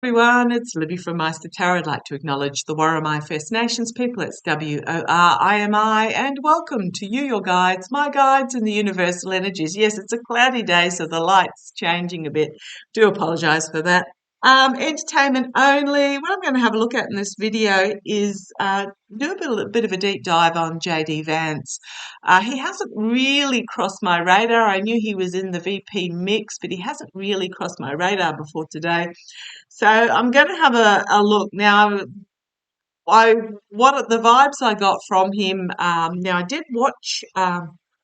Everyone, it's Libby from Meister Tarot. I'd like to acknowledge the Worimi First Nations people. It's WORIMI, and welcome to you, your guides, my guides, and the universal energies. Yes, it's a cloudy day, so the light's changing a bit. Do apologise for that. Entertainment only. What I'm going to have a look at in this video is do a bit of a deep dive on JD Vance. He hasn't really crossed my radar. I knew he was in the VP mix, but he hasn't really crossed my radar before today. So I'm going to have a look now. What are the vibes I got from him? Now I did watch. Okay,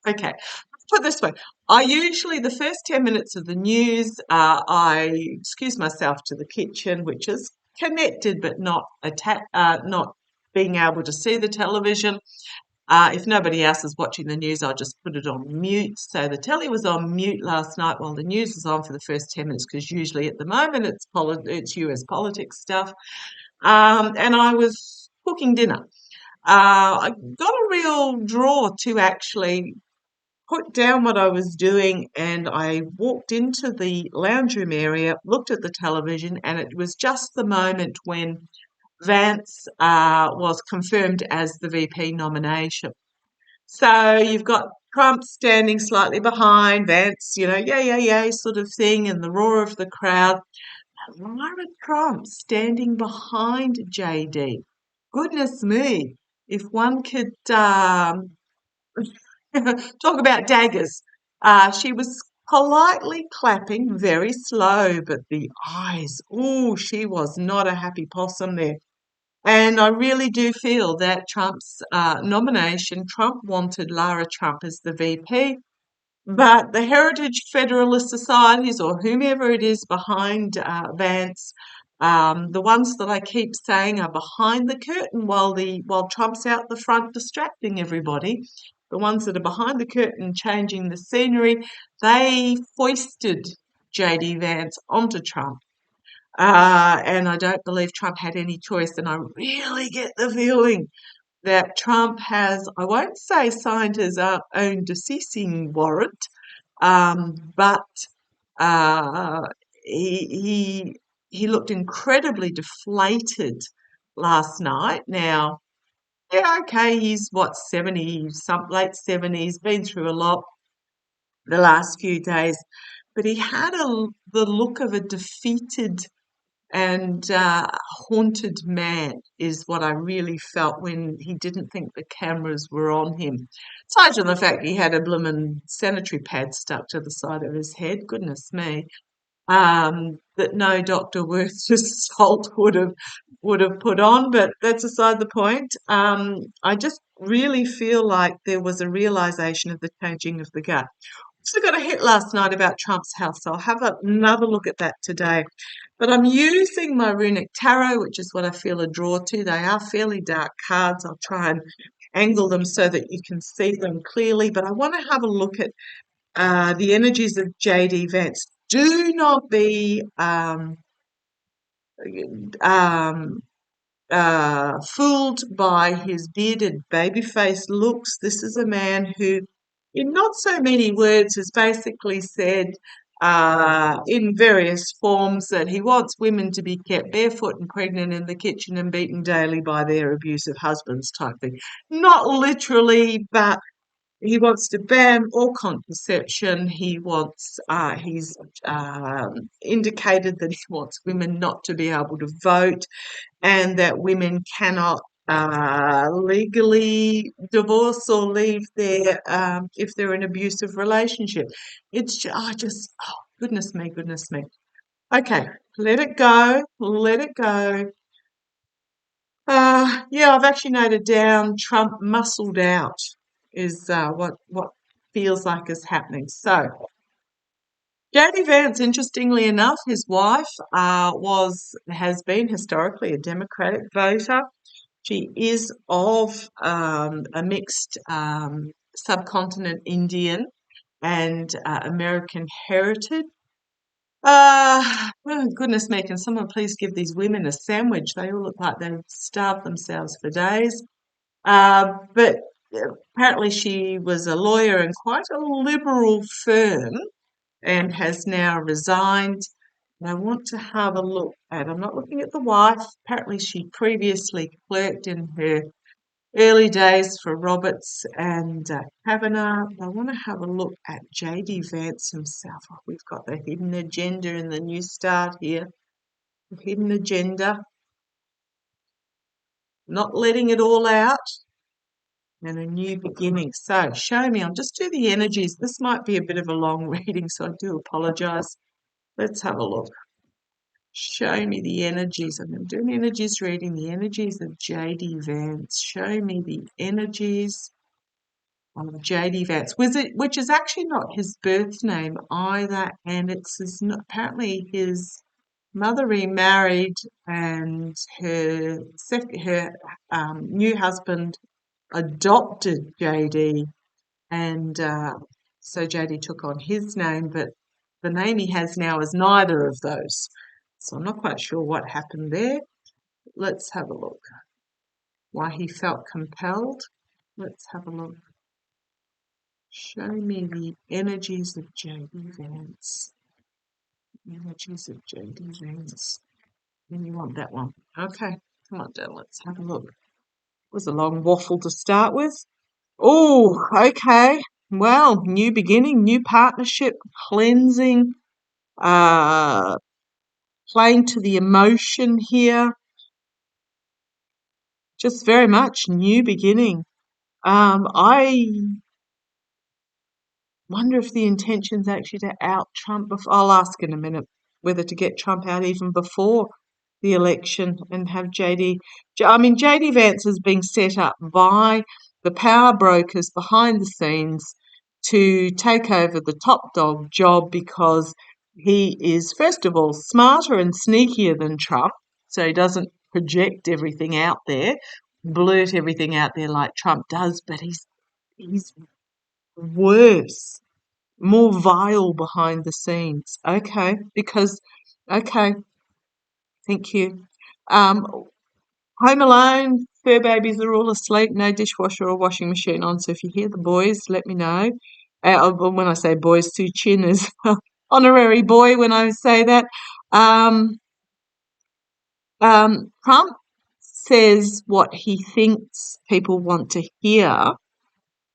let's put it this way. I usually the first 10 minutes of the news, I excuse myself to the kitchen, which is connected but not not being able to see the television. If nobody else is watching the news, I'll just put it on mute. So the telly was on mute last night while the news was on for the first 10 minutes, because usually at the moment it's US politics stuff. And I was cooking dinner. I got a real draw to actually put down what I was doing, and I walked into the lounge room area, looked at the television, and it was just the moment when Vance was confirmed as the VP nomination. So you've got Trump standing slightly behind Vance, yay, sort of thing, and the roar of the crowd. Lara Trump standing behind JD. Goodness me, if one could talk about daggers. She was politely clapping, very slow, but the eyes, she was not a happy possum there. And I really do feel that Trump's nomination, Trump wanted Lara Trump as the VP, but the Heritage Federalist Societies, or whomever it is behind Vance, the ones that I keep saying are behind the curtain while Trump's out the front distracting everybody, the ones that are behind the curtain changing the scenery, they foisted JD Vance onto Trump. And I don't believe Trump had any choice. And I really get the feeling that Trump has, I won't say signed his own deceasing warrant, but he looked incredibly deflated last night. Now, yeah, okay, he's 70, late 70s, been through a lot the last few days, but he had the look of a defeated and haunted man is what I really felt when he didn't think the cameras were on him. Aside from the fact he had a bloomin' sanitary pad stuck to the side of his head, goodness me, that no doctor worth his salt would have put on, but that's aside the point. I just really feel like there was a realization of the changing of the guard. So got a hit last night about Trump's house, so I'll have another look at that today. But I'm using my runic tarot, which is what I feel a draw to. They are fairly dark cards. I'll try and angle them so that you can see them clearly. But I want to have a look at the energies of JD Vance. Do not be fooled by his bearded baby-faced looks. This is a man who, in not so many words, has basically said in various forms that he wants women to be kept barefoot and pregnant in the kitchen and beaten daily by their abusive husbands type thing. Not literally, but he wants to ban all contraception. He's indicated that he wants women not to be able to vote, and that women cannot legally divorce or leave their if they're in an abusive relationship. It's just goodness me. Okay, let it go. Yeah, I've actually noted down Trump muscled out is what feels like is happening. So JD Vance, interestingly enough, his wife has been historically a Democratic voter. She is of a mixed subcontinent Indian and American heritage. Oh, goodness me, can someone please give these women a sandwich? They all look like they've starved themselves for days. But apparently she was a lawyer in quite a liberal firm and has now resigned. I want to have a look at, I'm not looking at the wife. Apparently she previously clerked in her early days for Roberts and Kavanagh. I want to have a look at J.D. Vance himself. Oh, we've got the hidden agenda in the new start here. The hidden agenda. Not letting it all out. And a new beginning. So show me, I'll just do the energies. This might be a bit of a long reading, so I do apologise. Let's have a look. Show me the energies. I'm going to do an energies reading, the energies of J.D. Vance. Show me the energies of J.D. Vance, which is actually not his birth name either, and it's apparently his mother remarried, and her new husband adopted JD, and so JD took on his name, but the name he has now is neither of those. So I'm not quite sure what happened there. Let's have a look. Why he felt compelled. Let's have a look. Show me the energies of J.D. Vance. Energies of J.D. Vance. And you want that one. Okay, come on down, let's have a look. It was a long waffle to start with. Oh, okay. Well, new beginning, new partnership, cleansing, playing to the emotion here. Just very much new beginning. I wonder if the intention's actually to out Trump. I'll ask in a minute whether to get Trump out even before the election and have JD. I mean, JD Vance is being set up by the power brokers behind the scenes to take over the top dog job because he is, first of all, smarter and sneakier than Trump, so he doesn't project everything out there, blurt everything out there like Trump does, but he's worse, more vile behind the scenes. Okay, thank you. Home alone, fur babies are all asleep, no dishwasher or washing machine on. So if you hear the boys, let me know. When I say boys, Sue Chin is honorary boy when I say that. Trump says what he thinks people want to hear.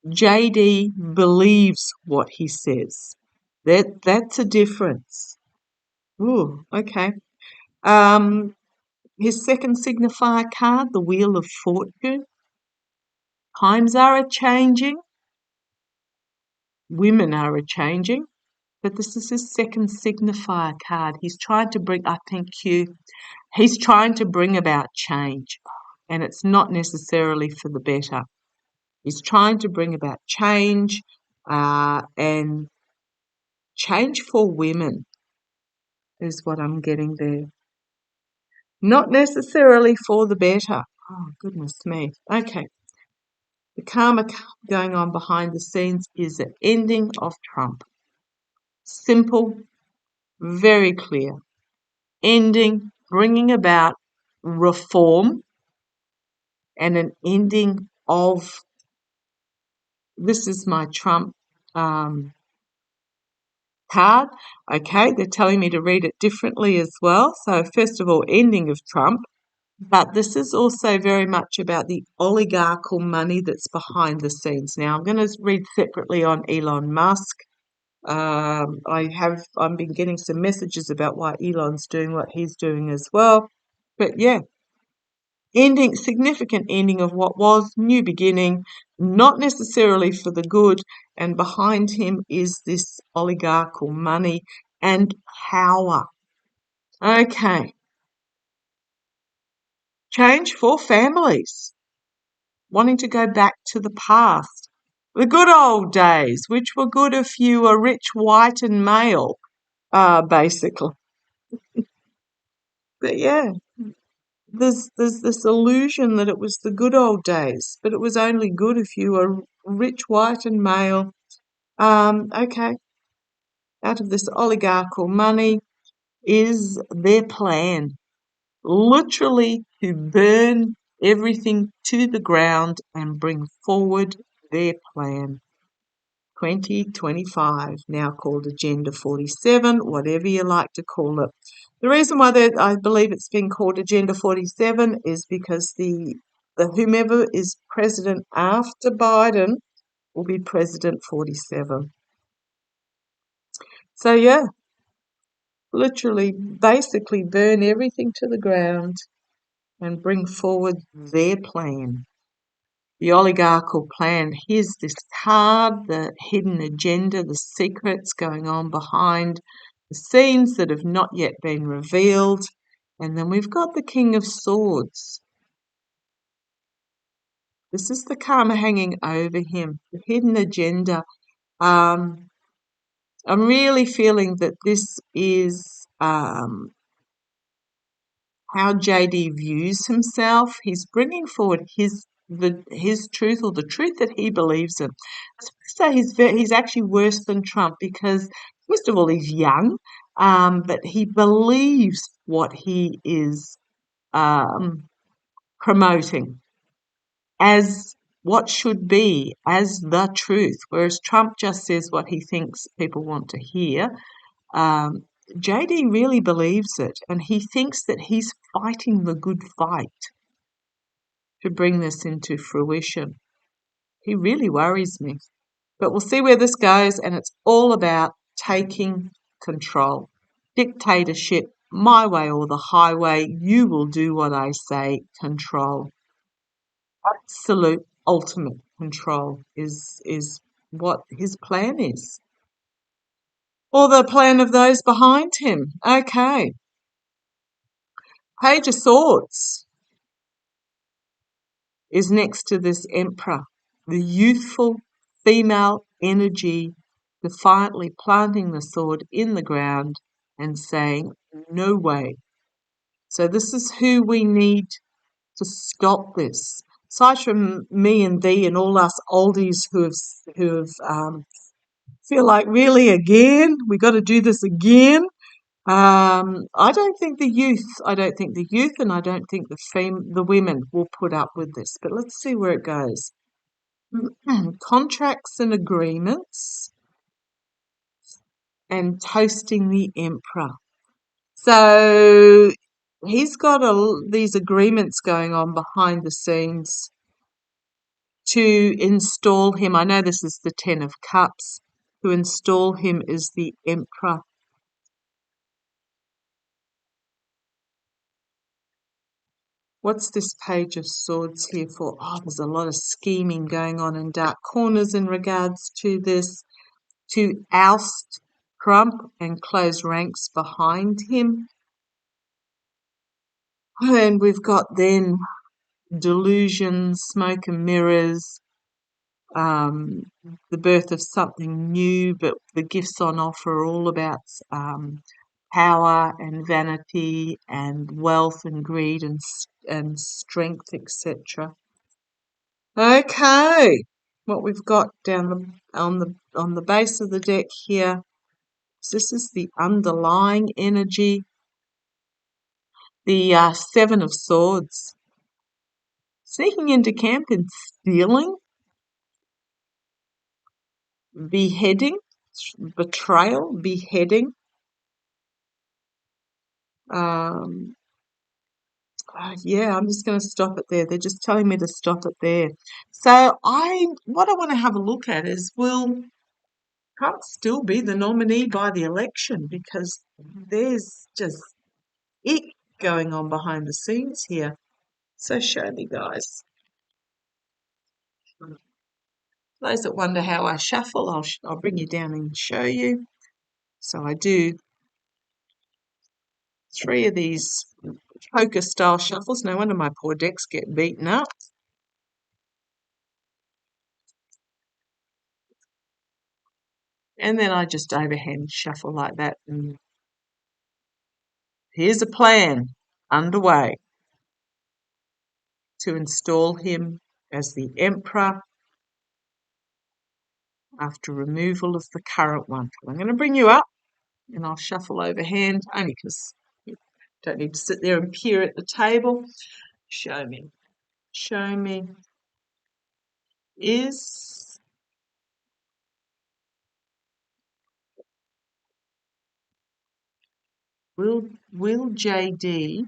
JD believes what he says. That's a difference. Ooh, okay. His second signifier card, the Wheel of Fortune. Times are a-changing. Women are a-changing. But this is his second signifier card. He's trying to bring, I think he's trying to bring about change. And it's not necessarily for the better. He's trying to bring about change and change for women is what I'm getting there. Not necessarily for the better. Oh, goodness me. Okay. The karma going on behind the scenes is the ending of Trump. Simple, very clear. Ending, bringing about reform and an ending of, this is my Trump card. Okay, they're telling me to read it differently as well. So first of all, ending of Trump. But this is also very much about the oligarchical money that's behind the scenes. Now, I'm going to read separately on Elon Musk. I've been getting some messages about why Elon's doing what he's doing as well. But yeah, significant ending of what was, new beginning, not necessarily for the good. And behind him is this oligarchical money and power. Okay. Change for families. Wanting to go back to the past. The good old days, which were good if you were rich, white and male, basically. But yeah, there's this illusion that it was the good old days, but it was only good if you were rich, white and male. Okay, out of this oligarchical money is their plan. Literally to burn everything to the ground and bring forward their plan. 2025, now called Agenda 47, whatever you like to call it. The reason why I believe it's been called Agenda 47 is because the whomever is president after Biden will be President 47. So yeah, literally, basically burn everything to the ground and bring forward their plan. The oligarchical plan. Here's this card, the hidden agenda, the secrets going on behind the scenes that have not yet been revealed. And then we've got the King of Swords. This is the karma hanging over him, the hidden agenda. I'm really feeling that this is how JD views himself. He's bringing forward his truth, or the truth that he believes in. So he's actually worse than Trump because, first of all, he's young, but he believes what he is promoting as what should be, as the truth, whereas Trump just says what he thinks people want to hear. JD really believes it, and he thinks that he's fighting the good fight to bring this into fruition. He really worries me. But we'll see where this goes, and it's all about taking control. Dictatorship, my way or the highway, you will do what I say, control. Absolute, ultimate control is what his plan is. Or the plan of those behind him. Okay. Page of Swords is next to this Emperor, the youthful female energy defiantly planting the sword in the ground and saying, no way. So this is who we need to stop this. Aside from me and thee and all us oldies who have feel like, really, again, we got to do this again. I don't think the youth, and I don't think the women will put up with this. But let's see where it goes. Contracts and agreements and toasting the emperor. So he's got these agreements going on behind the scenes to install him. I know this is the Ten of Cups, to install him as the emperor. What's this Page of Swords here for? Oh, there's a lot of scheming going on in dark corners in regards to this, to oust Trump and close ranks behind him. And we've got then delusion, smoke and mirrors, the birth of something new, but the gifts on offer are all about power and vanity and wealth and greed and strength, etc. Okay, what we've got down on the base of the deck here, this is the underlying energy, the Seven of Swords, sneaking into camp and stealing, beheading, betrayal, beheading. Yeah, I'm just going to stop it there. They're just telling me to stop it there. So what I want to have a look at is, will Trump still be the nominee by the election? Because there's just it going on behind the scenes here. So show me, guys. Those that wonder how I shuffle, I'll bring you down and show you. So I do 3 of these poker style shuffles. No wonder my poor decks get beaten up. And then I just overhand shuffle like that. And here's a plan underway to install him as the emperor after removal of the current one. I'm going to bring you up and I'll shuffle overhand, only because you don't need to sit there and peer at the table. Show me. Show me. Is Will JD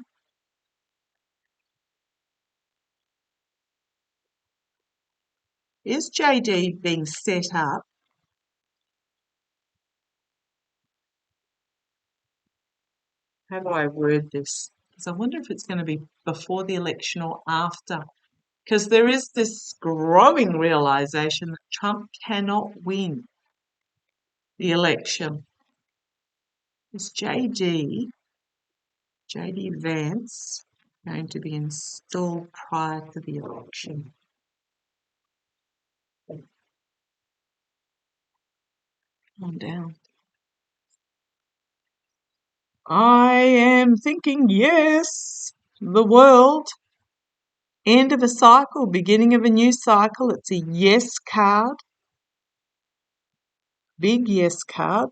is JD being set up? How do I word this? Because I wonder if it's going to be before the election or after. Because there is this growing realization that Trump cannot win the election. Is JD Vance going to be installed prior to the election? On down. I am thinking yes. The world. End of a cycle, beginning of a new cycle. It's a yes card. Big yes card.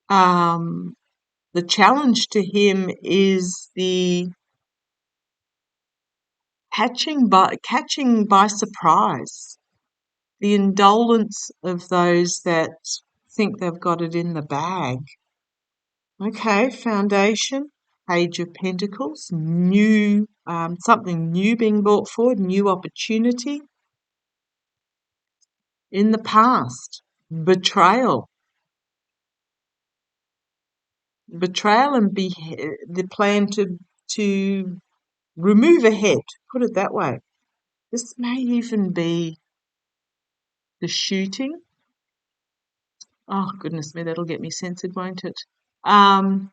The challenge to him is the catching by surprise, the indolence of those that think they've got it in the bag. Okay, foundation, Page of Pentacles, new something new being brought forward, new opportunity. In the past, betrayal and the plan to remove a head, put it that way. This may even be the shooting. Oh, goodness me, that'll get me censored, won't it? I'm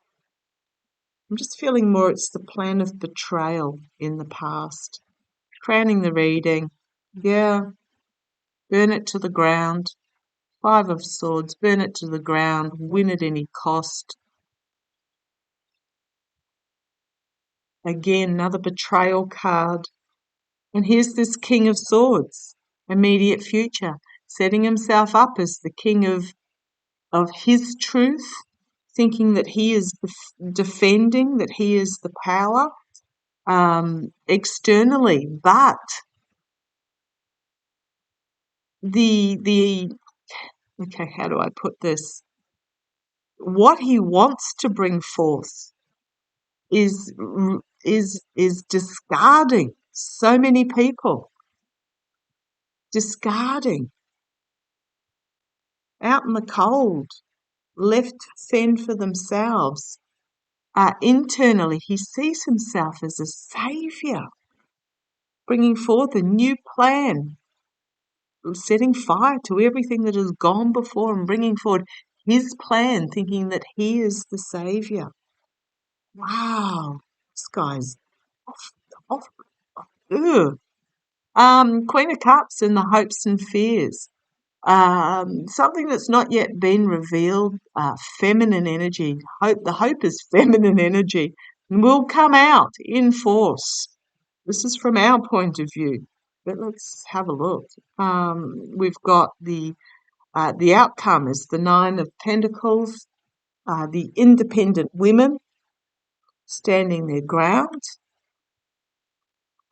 just feeling more it's the plan of betrayal in the past. Crowning the reading. Yeah, burn it to the ground. Five of Swords, burn it to the ground, win at any cost. Again, another betrayal card. And here's this King of Swords, immediate future, setting himself up as the king of his truth, thinking that he is defending, that he is the power externally. But okay, how do I put this? What he wants to bring forth is discarding so many people, discarding out in the cold, left to fend for themselves. Internally, he sees himself as a saviour, bringing forth a new plan, setting fire to everything that has gone before and bringing forward his plan, thinking that he is the saviour. Wow, this guy's off. Ugh. Queen of Cups and the hopes and fears. Something that's not yet been revealed, feminine energy. The hope is feminine energy and will come out in force. This is from our point of view, but let's have a look. We've got the outcome is the Nine of Pentacles, the independent women standing their ground,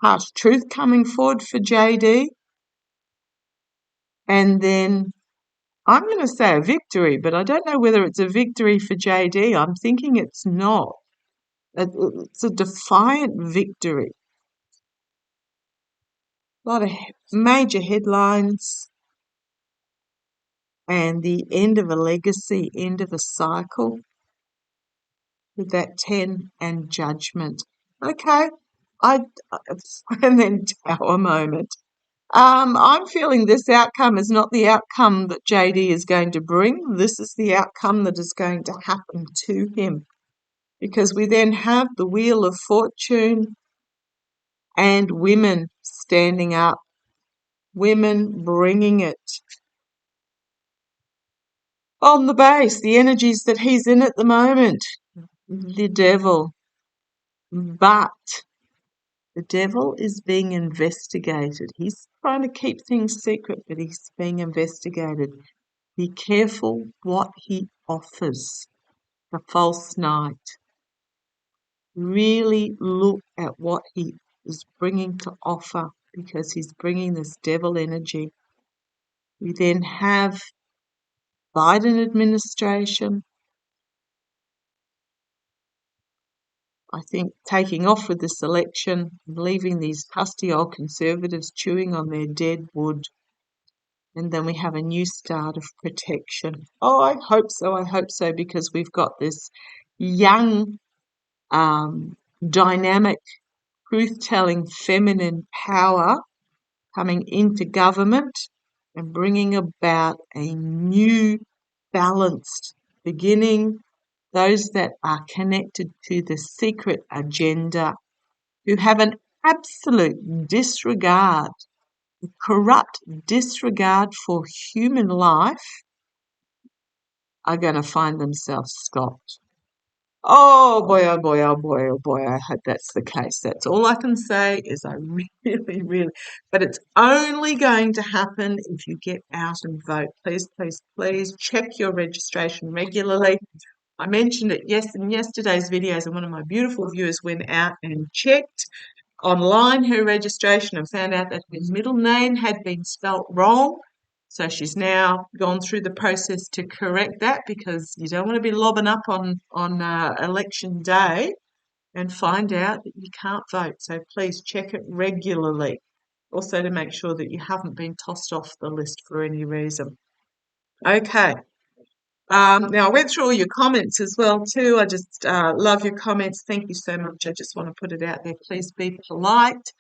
harsh truth coming forward for JD, and then I'm going to say a victory, but I don't know whether it's a victory for JD. I'm thinking it's not. It's a defiant victory. A lot of major headlines and the end of a legacy, end of a cycle with that 10 and judgment. Okay, and then tower moment. I'm feeling this outcome is not the outcome that JD is going to bring. This is the outcome that is going to happen to him. Because we then have the Wheel of Fortune and women standing up, women bringing it on the base, the energies that he's in at the moment, the devil. But the devil is being investigated. He's trying to keep things secret, but he's being investigated. Be careful what he offers. The false knight. Really look at what he is bringing to offer because he's bringing this devil energy. We then have Biden administration. I think taking off with this election, leaving these crusty old conservatives chewing on their dead wood, and then we have a new start of protection. Oh, I hope so, because we've got this young, dynamic, truth-telling feminine power coming into government and bringing about a new balanced beginning. Those that are connected to the secret agenda, who have an absolute disregard, a corrupt disregard for human life, are going to find themselves stopped. Oh boy, oh boy, oh boy, oh boy, I hope that's the case. That's all I can say is I really, but it's only going to happen if you get out and vote. Please, please, please check your registration regularly. I mentioned it in yesterday's videos, and one of my beautiful viewers went out and checked online her registration and found out that her middle name had been spelt wrong. So she's now gone through the process to correct that, because you don't want to be lobbing up on election day and find out that you can't vote. So please check it regularly. Also to make sure that you haven't been tossed off the list for any reason. Okay. Now, I went through all your comments as well too. I just love your comments. Thank you so much. I just want to put it out there. Please be polite.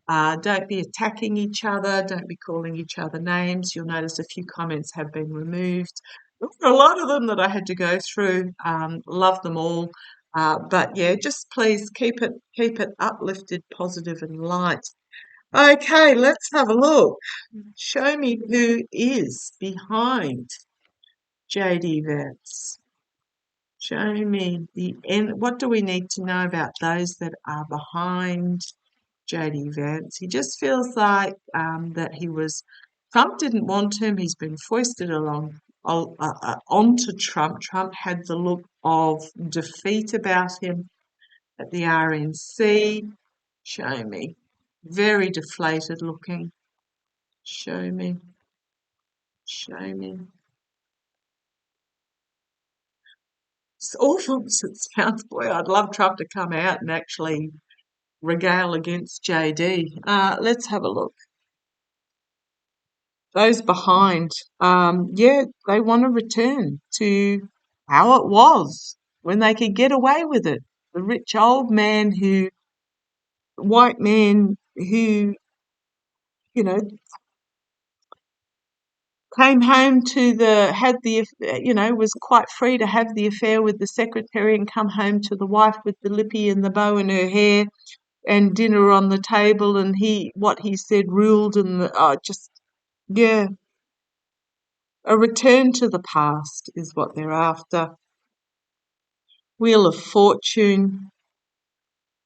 Don't be attacking each other. Don't be calling each other names. You'll notice a few comments have been removed. There were a lot of them that I had to go through. Love them all. But yeah, just please keep it uplifted, positive and light. Okay, let's have a look. Show me who is behind JD Vance. Show me the end. What do we need to know about those that are behind JD Vance? He just feels like that Trump didn't want him. He's been foisted onto Trump. Trump had the look of defeat about him at the RNC. Show me. Very deflated looking. Show me. Show me. It's awful as it sounds. Boy, I'd love Trump to come out and actually regale against JD. Let's have a look. Those behind, they want to return to how it was when they could get away with it. The rich old man white man who, came home was quite free to have the affair with the secretary and come home to the wife with the lippy and the bow in her hair and dinner on the table, and what he said ruled, and a return to the past is what they're after. Wheel of Fortune,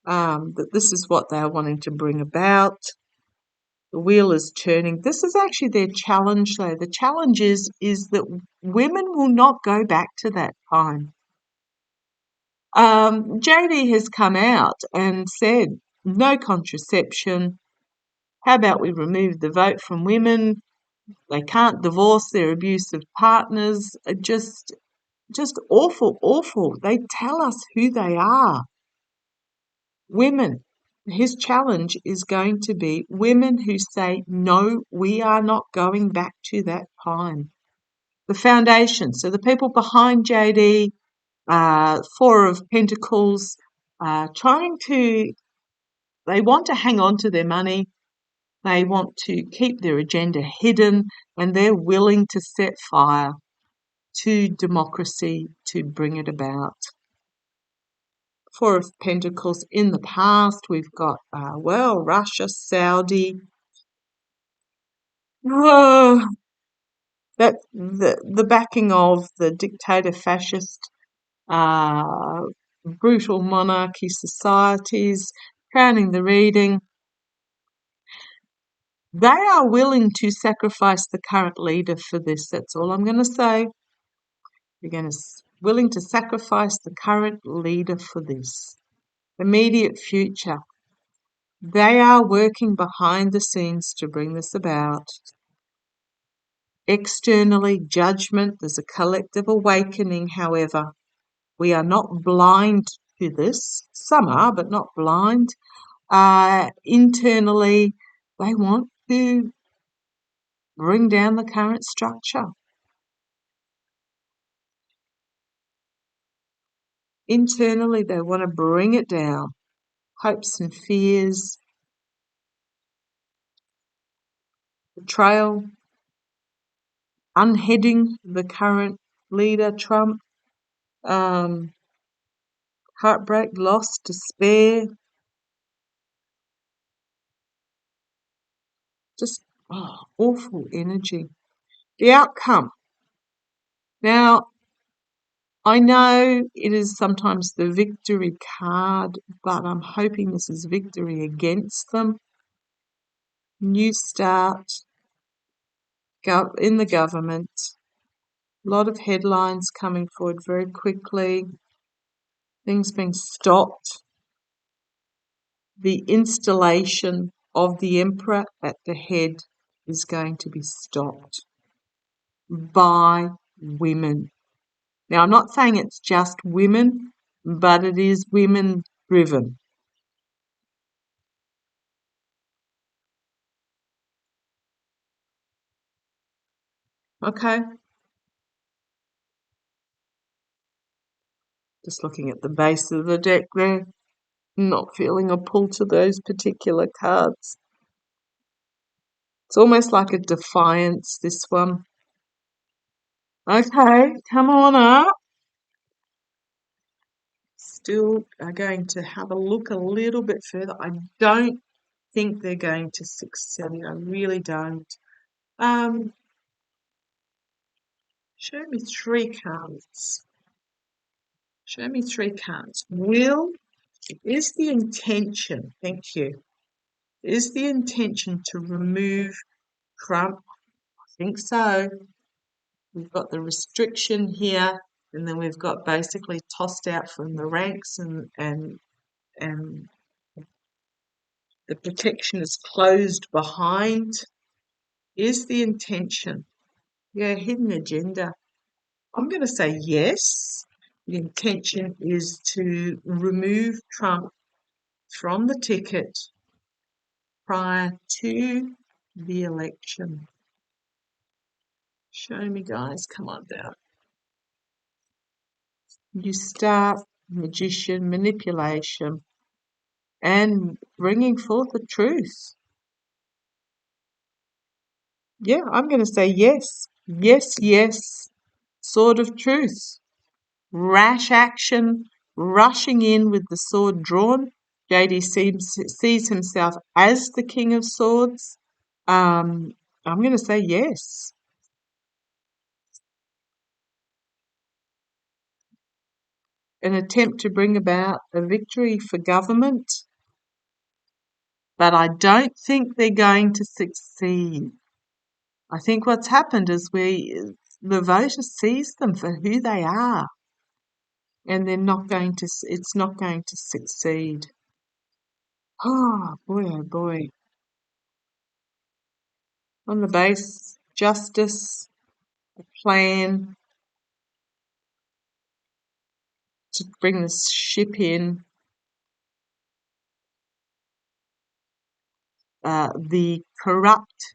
that this is what they're wanting to bring about. The wheel is turning. This is actually their challenge, though. The challenge is that women will not go back to that time. JD has come out and said, no contraception. How about we remove the vote from women? They can't divorce their abusive partners. Just awful, awful. They tell us who they are. Women. His challenge is going to be women who say, no, we are not going back to that time. The foundation. So the people behind JD, Four of Pentacles, they want to hang on to their money. They want to keep their agenda hidden, and they're willing to set fire to democracy to bring it about. Four of Pentacles. In the past, we've got, Russia, Saudi. That the backing of the dictator fascist, brutal monarchy societies, crowning the reading. They are willing to sacrifice the current leader for this. That's all I'm going to say. They're willing to sacrifice the current leader for this. Immediate future. They are working behind the scenes to bring this about. Externally, judgment. There's a collective awakening, however. We are not blind to this. Some are, but not blind. Internally, they want to bring down the current structure. Internally, they want to bring it down. Hopes and fears, betrayal, unheading the current leader, Trump, heartbreak, loss, despair, just awful energy. The outcome. Now, I know it is sometimes the victory card, but I'm hoping this is victory against them. New start in the government. A lot of headlines coming forward very quickly. Things being stopped. The installation of the emperor at the head is going to be stopped by women. Now, I'm not saying it's just women, but it is women driven. Okay. Just looking at the base of the deck there, not feeling a pull to those particular cards. It's almost like a defiance, this one. Okay, come on up. Still are going to have a look a little bit further. I don't think they're going to succeed. I really don't. Show me 3 cards. Show me 3 cards. Is the intention, thank you, is the intention to remove Trump? I think so. We've got the restriction here, and then we've got basically tossed out from the ranks, and the protection is closed behind. Is the intention? Yeah, hidden agenda. I'm going to say yes. The intention is to remove Trump from the ticket prior to the election. Show me, guys. Come on down. You start magician, manipulation, and bringing forth the truth. Yeah, I'm going to say yes. Yes, yes. Sword of truth. Rash action, rushing in with the sword drawn. JD sees himself as the King of Swords. I'm going to say yes. An attempt to bring about a victory for government, but I don't think they're going to succeed. I think what's happened is the voter sees them for who they are, and it's not going to succeed. Oh boy. On the base, justice, a plan to bring this ship in, the corrupt,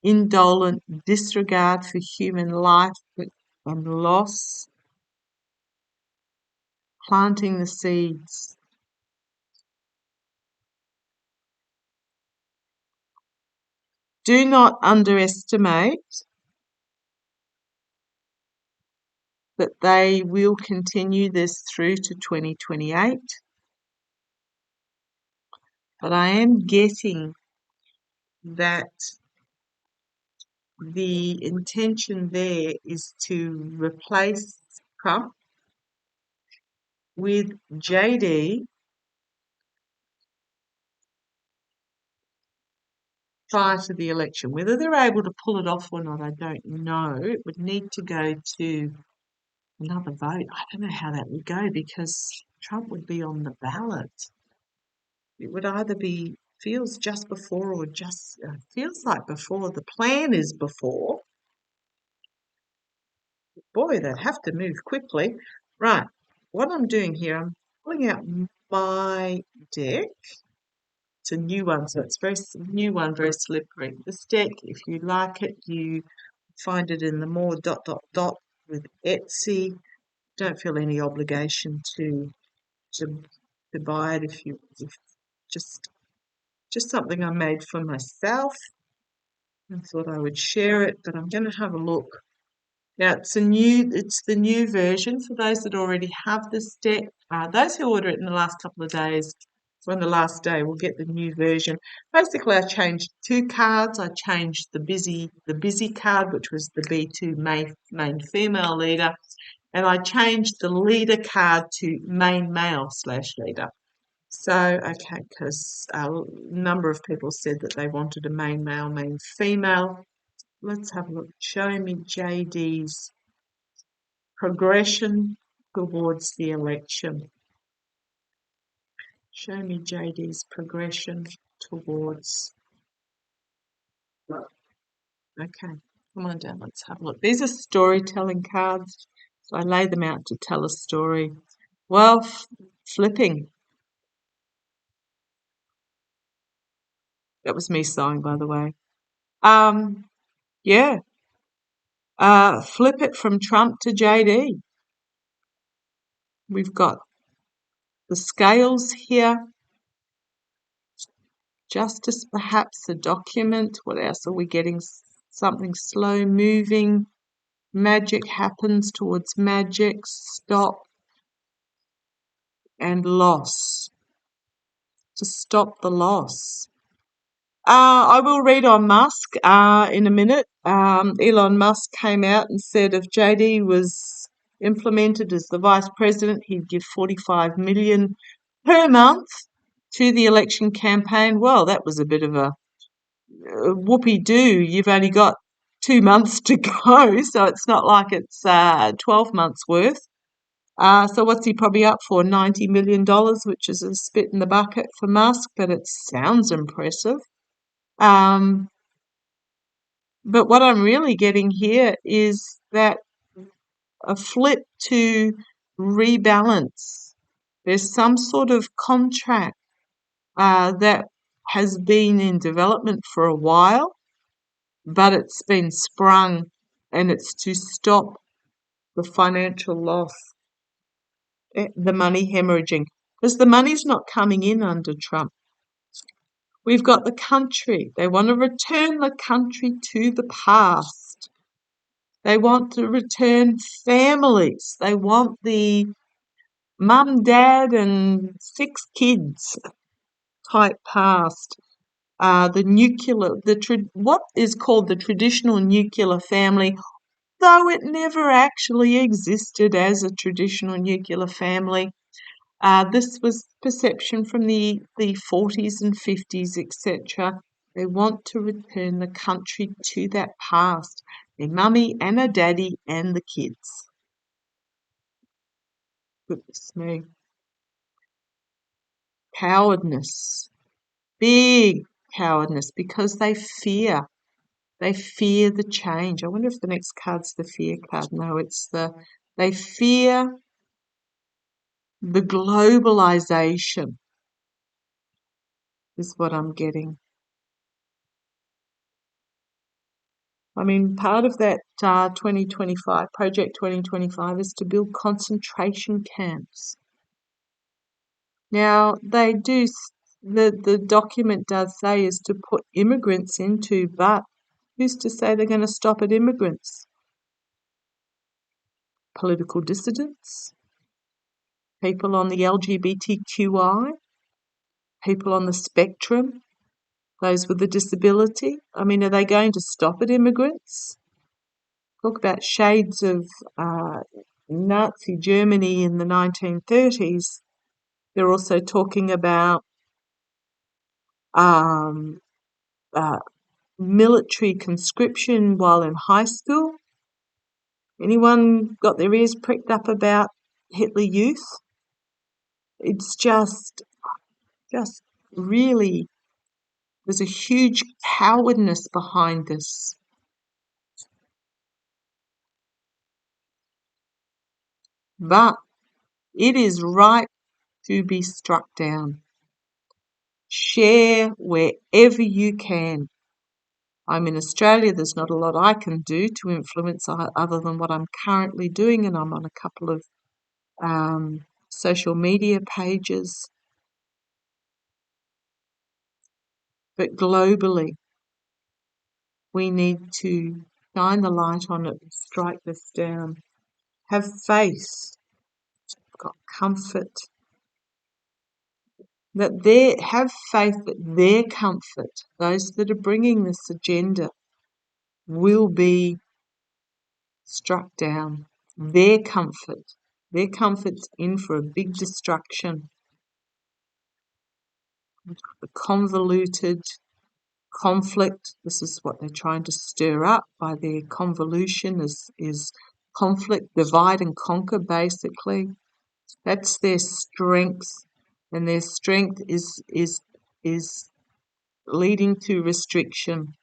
indolent disregard for human life and loss, planting the seeds. Do not underestimate that they will continue this through to 2028. But I am getting that the intention there is to replace Trump with JD prior to the election. Whether they're able to pull it off or not, I don't know. It would need to go to another vote. I don't know how that would go because Trump would be on the ballot. It would either be feels just before or just feels like before. The plan is before, boy, they have to move quickly. Right, what I'm doing here, I'm pulling out my deck. It's a new one, so it's very new one, very slippery. This deck, if you like it, you find it in the more ... with Etsy. Don't feel any obligation to, to buy it if just something I made for myself. I thought I would share it, but I'm going to have a look. Now it's the new version for those that already have this deck. Those who order it in the last couple of days, on the last day, will get the new version. Basically, I changed two cards. I changed the busy card, which was the B2 main female leader, and I changed the leader card to main male/leader. So, okay, because a number of people said that they wanted a main male, main female. Let's have a look. Show me JD's progression towards the election. Show me JD's progression towards... Okay, come on down, let's have a look. These are storytelling cards, so I lay them out to tell a story. Well, flipping. That was me sighing, by the way. Yeah. Flip it from Trump to JD. We've got the scales here. Justice, perhaps a document. What else are we getting? Something slow moving. Magic happens towards magic. Stop and loss. To stop the loss. I will read on Musk in a minute. Elon Musk came out and said if JD was implemented as the vice president, he'd give $45 million per month to the election campaign. Well, that was a bit of a whoopee-doo. You've only got 2 months to go, so it's not like it's 12 months worth. So what's he probably up for? $90 million, which is a spit in the bucket for Musk, but it sounds impressive. But what I'm really getting here is that a flip to rebalance. There's some sort of contract that has been in development for a while, but it's been sprung, and it's to stop the financial loss, the money hemorrhaging, because the money's not coming in under Trump. We've got the country. They want to return the country to the past. They want to return families. They want the mum, dad, and 6 kids type past. What is called the traditional nuclear family, though it never actually existed as a traditional nuclear family. This was perception from the 40s and 50s, etc. They want to return the country to that past. A mummy and a daddy and the kids. Goodness me. Cowardness. Big cowardness, because they fear. They fear the change. I wonder if the next card's the fear card. No, they fear the globalization is what I'm getting. I mean, part of that 2025, Project 2025, is to build concentration camps. Now, the document does say is to put immigrants into, but who's to say they're going to stop at immigrants? Political dissidents, people on the LGBTQI, people on the spectrum, those with a disability. I mean, are they going to stop at immigrants? Talk about shades of Nazi Germany in the 1930s. They're also talking about military conscription while in high school. Anyone got their ears pricked up about Hitler Youth? It's just really, there's a huge cowardness behind this. but it is ripe to be struck down. Share wherever you can. I'm in Australia. There's not a lot I can do to influence other than what I'm currently doing, and I'm on a couple of social media pages. But globally, we need to shine the light on it, strike this down. Have faith, got comfort, have faith that their comfort, those that are bringing this agenda, will be struck down. Their comfort's in for a big destruction. The convoluted conflict, this is what they're trying to stir up by their convolution, is conflict, divide and conquer, basically. That's their strength, and their strength is leading to restriction.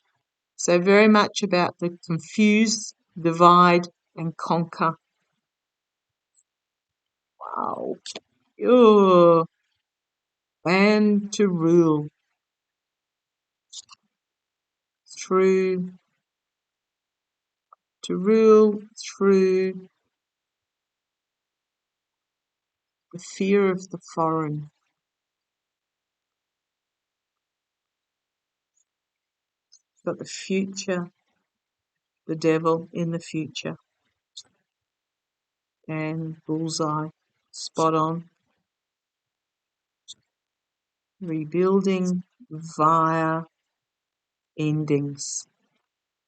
So very much about the confuse, divide, and conquer. Wow. Ugh. And to rule through the fear of the foreign. Got the future, the devil in the future. And bullseye, spot on. Rebuilding via endings.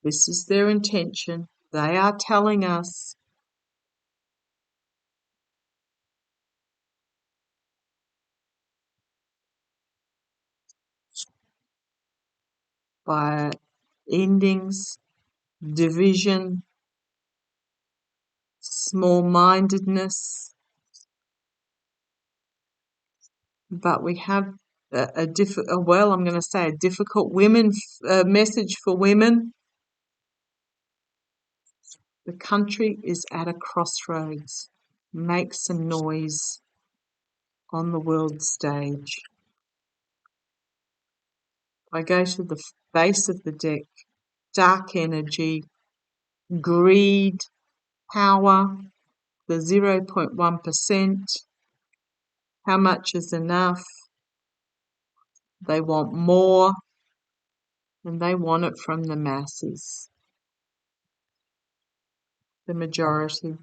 This is their intention. They are telling us by endings, division, small-mindedness, but we have a difficult women message for women. The country is at a crossroads. Make some noise on the world stage. I go to the base of the deck. Dark energy, greed, power, the 0.1%. How much is enough? They want more, and they want it from the masses, the majority.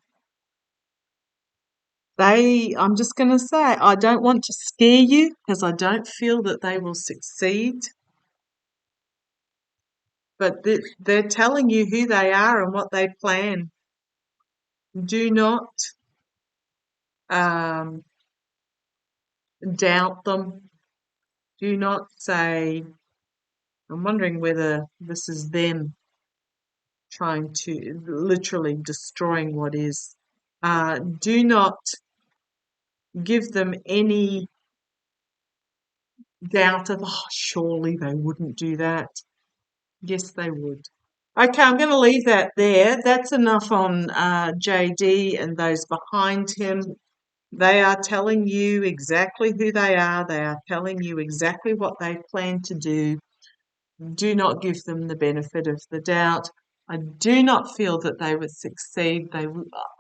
I'm just going to say, I don't want to scare you because I don't feel that they will succeed. But they're telling you who they are and what they plan. Do not doubt them. Do not say, I'm wondering whether this is them trying to literally destroying what is. Do not give them any doubt of, surely they wouldn't do that. Yes, they would. Okay, I'm going to leave that there. That's enough on JD and those behind him. They are telling you exactly who they are. They are telling you exactly what they plan to do. Do not give them the benefit of the doubt. I do not feel that they would succeed.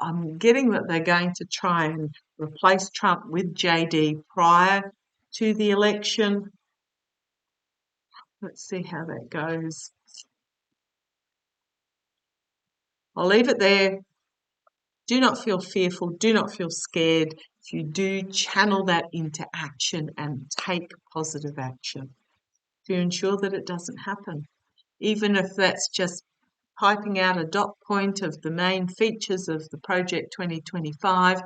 I'm getting that they're going to try and replace Trump with JD prior to the election. Let's see how that goes. I'll leave it there. Do not feel fearful. Do not feel scared. If you do, channel that into action and take positive action to ensure that it doesn't happen. Even if that's just typing out a dot point of the main features of the project 2025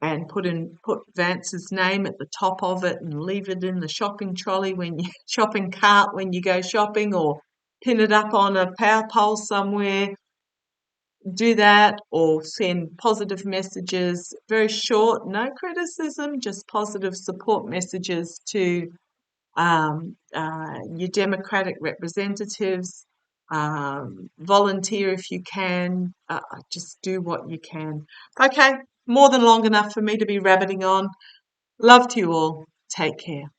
and put Vance's name at the top of it and leave it in the shopping trolley shopping cart when you go shopping, or pin it up on a power pole somewhere. Do that, or send positive messages, very short, no criticism, just positive support messages to your Democratic representatives. volunteer if you can. Just do what you can. Okay, more than long enough for me to be rabbiting on. Love to you all. Take care.